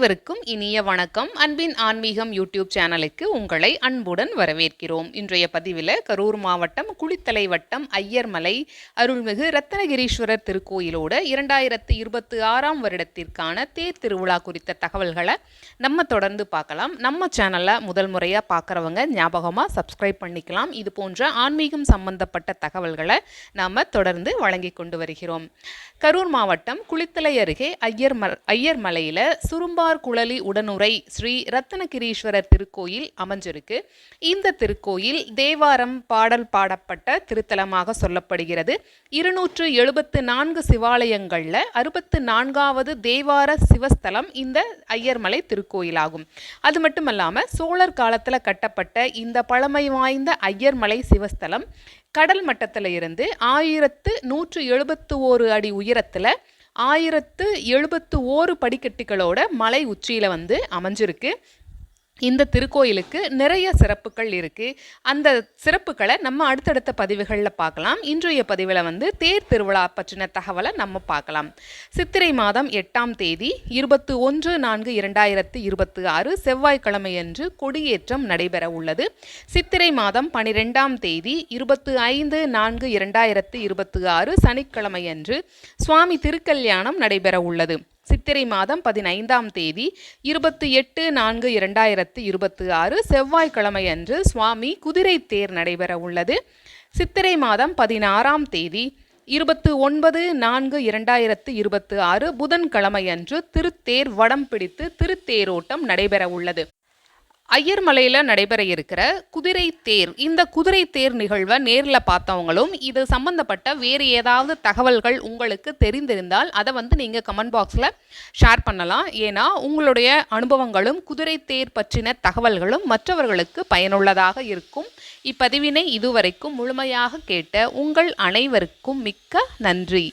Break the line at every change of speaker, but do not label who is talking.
அனைவருக்கும் இனிய வணக்கம். அன்பின் ஆன்மீகம் யூடியூப் சேனலுக்கு உங்களை அன்புடன் வரவேற்கிறோம். இன்றைய பதிவில் கரூர் மாவட்டம் குளித்தலை வட்டம் ஐயர்மலை அருள்மிகு ரத்னகிரீஸ்வரர் திருக்கோயிலோட 2026ஆம் வருடத்திற்கான தேர் திருவிழா குறித்த தகவல்களை நம்ம தொடர்ந்து பார்க்கலாம். நம்ம சேனலை முதல் முறையாக பார்க்குறவங்க ஞாபகமாக சப்ஸ்கிரைப் பண்ணிக்கலாம். இது போன்ற ஆன்மீகம் சம்பந்தப்பட்ட தகவல்களை நாம் தொடர்ந்து வழங்கி கொண்டு வருகிறோம். கரூர் மாவட்டம் குளித்தலை அருகே ஐயர்மலையில் சுரும்பார் குழலி உடனுரை ஸ்ரீ ரத்னகிரீஸ்வரர் திருக்கோயில் அமைஞ்சிருக்கு. இந்த திருக்கோயில் தேவாரம் பாடல் பாடப்பட்ட திருத்தலமாக சொல்லப்படுகிறது. 274 சிவாலயங்களில் 64வது தேவார சிவஸ்தலம் இந்த ஐயர்மலை திருக்கோயிலாகும். அது மட்டுமல்லாமல் சோழர் காலத்தில் கட்டப்பட்ட இந்த பழமை வாய்ந்த ஐயர்மலை சிவஸ்தலம் கடல் மட்டத்தில் இருந்து 1171 அடி உயரத்தில் 1071 படிக்கட்டுகளோட மலை உச்சியில் அமைஞ்சிருக்கு. இந்த திருக்கோயிலுக்கு நிறைய சிறப்புகள் இருக்குது. அந்த சிறப்புகளை நம்ம அடுத்தடுத்த பதிவுகளில் பார்க்கலாம். இன்றைய பதிவில் தேர் திருவிழா பற்றின தகவலை நம்ம பார்க்கலாம். சித்திரை மாதம் 8ஆம் தேதி 21/4/2026 செவ்வாய்க்கிழமையன்று கொடியேற்றம் நடைபெற உள்ளது. சித்திரை மாதம் 12ஆம் தேதி 25/4/2026 சனிக்கிழமையன்று சுவாமி திருக்கல்யாணம் நடைபெற உள்ளது. சித்திரை மாதம் 15ஆம் தேதி 28/4/2026 செவ்வாய்க்கிழமையன்று சுவாமி குதிரை தேர் நடைபெற உள்ளது. சித்திரை மாதம் 16ஆம் தேதி 29/4/2026 புதன்கிழமையன்று திருத்தேர் வடம் பிடித்து திருத்தேரோட்டம் நடைபெற உள்ளது. ஐயர்மலையில் நடைபெற இருக்கிற குதிரை தேர், இந்த குதிரை தேர் நிகழ்வை நேரில் பார்த்தவங்களும் இது சம்பந்தப்பட்ட வேறு ஏதாவது தகவல்கள் உங்களுக்கு தெரிந்திருந்தால் அதை நீங்கள் கமெண்ட் பாக்ஸில் ஷேர் பண்ணலாம். ஏன்னா உங்களுடைய அனுபவங்களும் குதிரை தேர் பற்றின தகவல்களும் மற்றவர்களுக்கு பயனுள்ளதாக இருக்கும். இப்பதிவினை இதுவரைக்கும் முழுமையாக கேட்ட உங்கள் அனைவருக்கும் மிக்க நன்றி.